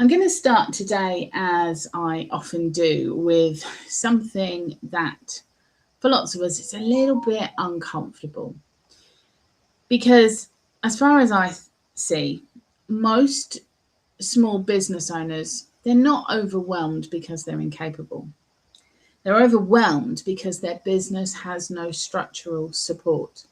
I'm going to start today, as I often do, with something that for lots of us it's a little bit uncomfortable because, as far as I see, most small business owners, they're not overwhelmed because they're incapable. They're overwhelmed because their business has no structural support.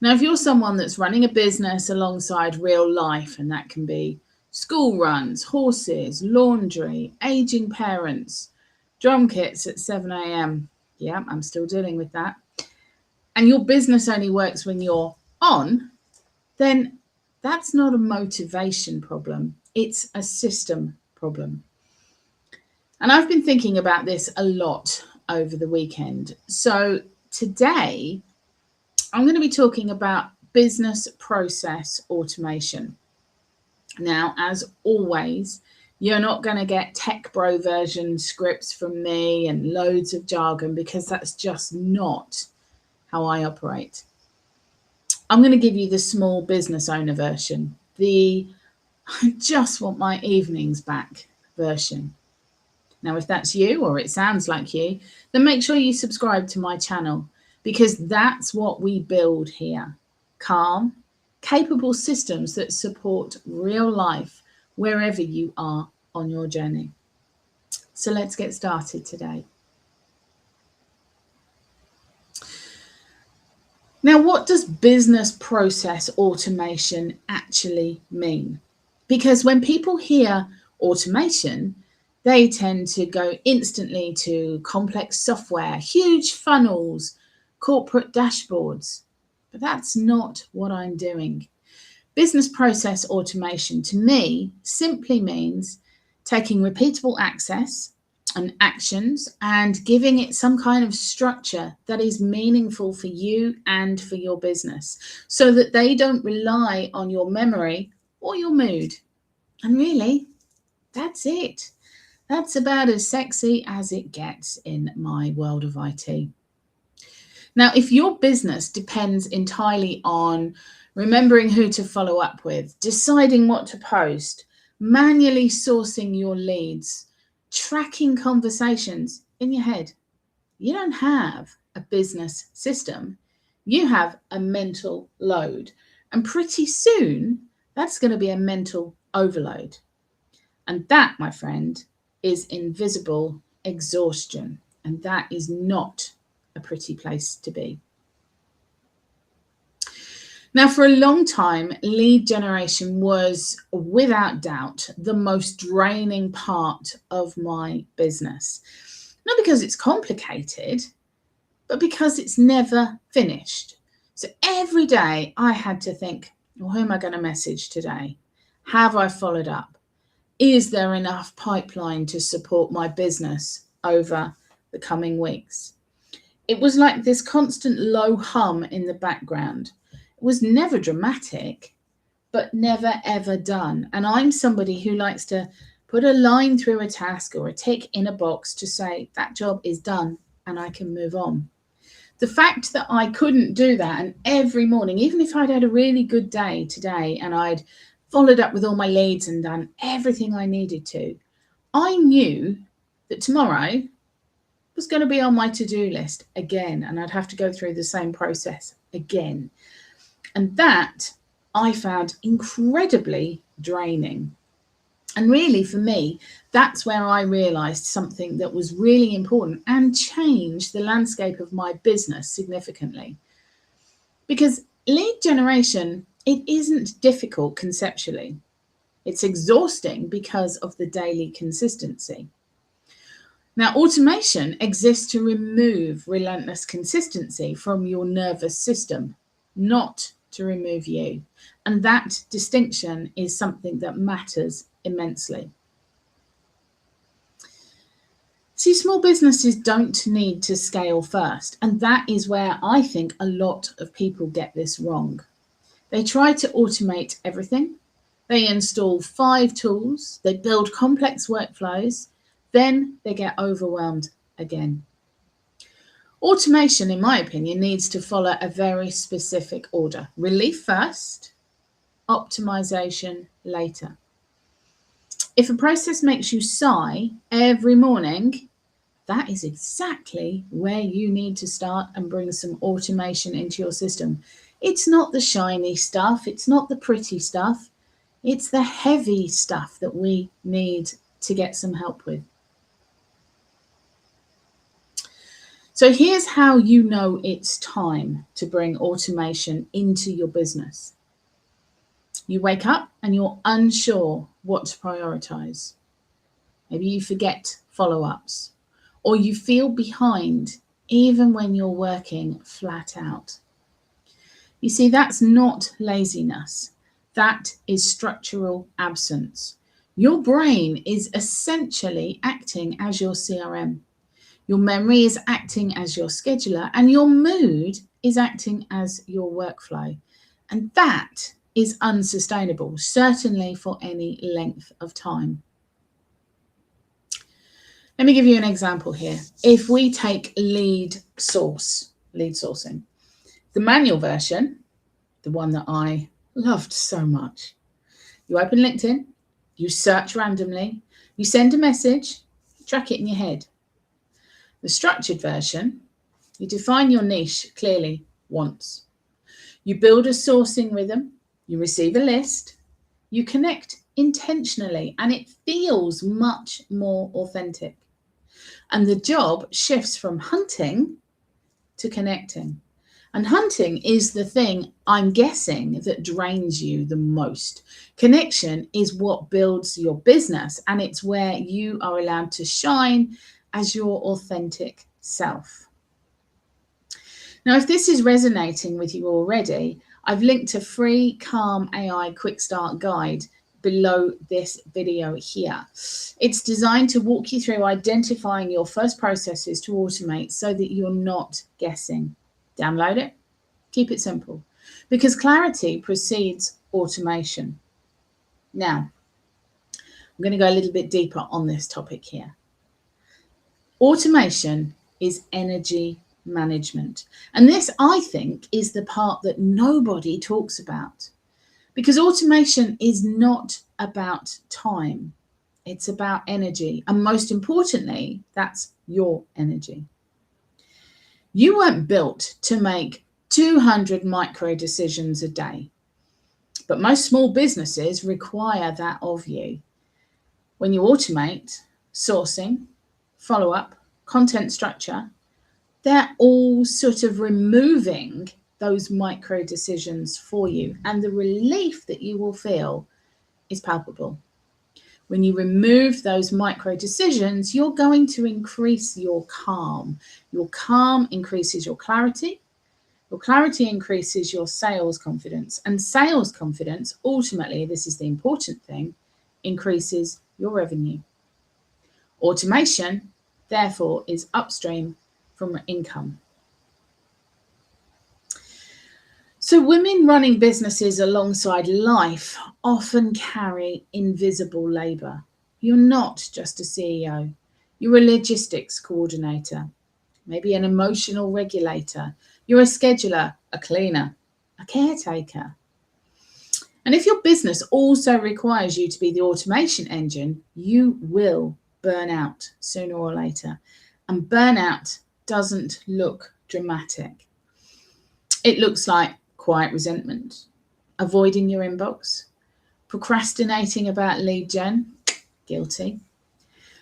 Now, if you're someone that's running a business alongside real life, and that can be school runs, horses, laundry, aging parents, drum kits at 7 a.m. Yeah, I'm still dealing with that. And your business only works when you're on, then that's not a motivation problem. It's a system problem. And I've been thinking about this a lot over the weekend. So today, I'm going to be talking about business process automation. Now, as always, you're not going to get tech bro version scripts from me and loads of jargon because that's just not how I operate. I'm going to give you the small business owner version, the I just want my evenings back version. Now, if that's you or it sounds like you, then make sure you subscribe to my channel because that's what we build here. Calm, capable systems that support real life wherever you are on your journey. So let's get started today. Now, what does business process automation actually mean? Because when people hear automation, they tend to go instantly to complex software, huge funnels, corporate dashboards. But that's not what I'm doing. Business process automation to me simply means taking repeatable access and actions and giving it some kind of structure that is meaningful for you and for your business so that they don't rely on your memory or your mood. And really, that's it. That's about as sexy as it gets in my world of IT. Now, if your business depends entirely on remembering who to follow up with, deciding what to post, manually sourcing your leads, tracking conversations in your head, you don't have a business system. You have a mental load. And pretty soon, that's going to be a mental overload. And that, my friend, is invisible exhaustion. And that is not a pretty place to be. Now, for a long time, lead generation was without doubt the most draining part of my business. Not because it's complicated, but because it's never finished. So every day I had to think, well, who am I going to message today? Have I followed up? Is there enough pipeline to support my business over the coming weeks? It was like this constant low hum in the background. It was never dramatic, but never ever done. And I'm somebody who likes to put a line through a task or a tick in a box to say that job is done and I can move on. The fact that I couldn't do that, and every morning, even if I'd had a really good day today and I'd followed up with all my leads and done everything I needed to, I knew that tomorrow was going to be on my to-do list again, and I'd have to go through the same process again. And that I found incredibly draining. And really, for me, that's where I realized something that was really important and changed the landscape of my business significantly. Because lead generation, it isn't difficult conceptually. It's exhausting because of the daily consistency. Now, automation exists to remove relentless consistency from your nervous system, not to remove you. And that distinction is something that matters immensely. See, small businesses don't need to scale first. And that is where I think a lot of people get this wrong. They try to automate everything. They install 5 tools. They build complex workflows. Then they get overwhelmed again. Automation, in my opinion, needs to follow a very specific order. Relief first, optimization later. If a process makes you sigh every morning, that is exactly where you need to start and bring some automation into your system. It's not the shiny stuff, it's not the pretty stuff, it's the heavy stuff that we need to get some help with. So here's how you know it's time to bring automation into your business. You wake up and you're unsure what to prioritize. Maybe you forget follow-ups, or you feel behind even when you're working flat out. You see, that's not laziness. That is structural absence. Your brain is essentially acting as your CRM. Your memory is acting as your scheduler, and your mood is acting as your workflow. And that is unsustainable, certainly for any length of time. Let me give you an example here. If we take lead sourcing, the manual version, the one that I loved so much, you open LinkedIn, you search randomly, you send a message, track it in your head. The structured version, you define your niche clearly once. You build a sourcing rhythm, you receive a list, you connect intentionally, and it feels much more authentic. And the job shifts from hunting to connecting. And hunting is the thing, I'm guessing, that drains you the most. Connection is what builds your business, and it's where you are allowed to shine as your authentic self. Now, if this is resonating with you already, I've linked a free Calm AI Quick Start guide below this video here. It's designed to walk you through identifying your first processes to automate so that you're not guessing. Download it, keep it simple, because clarity precedes automation. Now, I'm going to go a little bit deeper on this topic here. Automation is energy management. And this, I think, is the part that nobody talks about. Because automation is not about time. It's about energy. And most importantly, that's your energy. You weren't built to make 200 micro decisions a day. But most small businesses require that of you. When you automate sourcing, follow-up, content structure, they're all sort of removing those micro decisions for you. And the relief that you will feel is palpable. When you remove those micro decisions, you're going to increase your calm. Your calm increases your clarity. Your clarity increases your sales confidence. And sales confidence, ultimately, this is the important thing, increases your revenue. Automation, therefore, is upstream from income. So women running businesses alongside life often carry invisible labor. You're not just a CEO. You're a logistics coordinator, maybe an emotional regulator. You're a scheduler, a cleaner, a caretaker. And if your business also requires you to be the automation engine, you will burn out sooner or later. And burnout doesn't look dramatic. It looks like quiet resentment, avoiding your inbox, procrastinating about lead gen, guilty,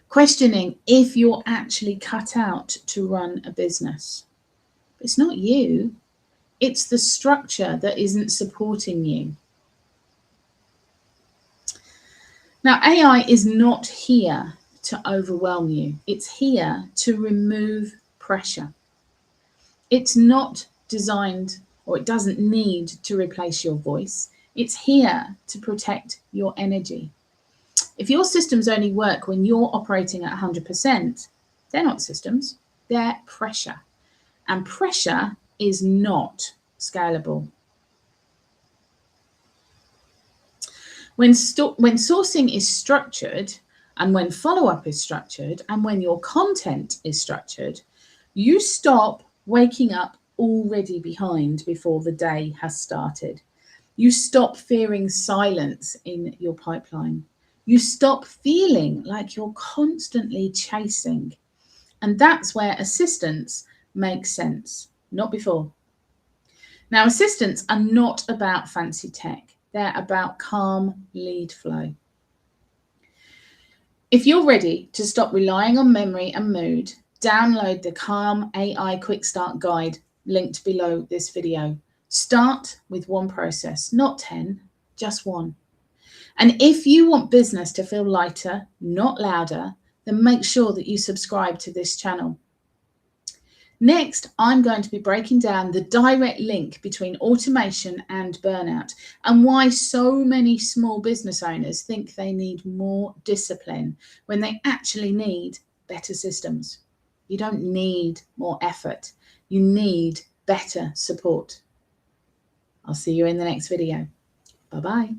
questioning if you're actually cut out to run a business. It's not you, it's the structure that isn't supporting you. Now, AI is not here to overwhelm you. It's here to remove pressure. It's not designed, or it doesn't need to replace your voice. It's here to protect your energy. If your systems only work when you're operating at 100%, they're not systems, they're pressure. And pressure is not scalable. When sourcing is structured, and when follow-up is structured, and when your content is structured, you stop waking up already behind before the day has started. You stop fearing silence in your pipeline. You stop feeling like you're constantly chasing. And that's where assistants make sense, not before. Now, assistants are not about fancy tech. They're about calm lead flow. If you're ready to stop relying on memory and mood, download the Calm AI Quick Start Guide linked below this video. Start with one process, not 10, just one. And if you want business to feel lighter, not louder, then make sure that you subscribe to this channel. Next, I'm going to be breaking down the direct link between automation and burnout and why so many small business owners think they need more discipline when they actually need better systems. You don't need more effort. You need better support. I'll see you in the next video. Bye-bye.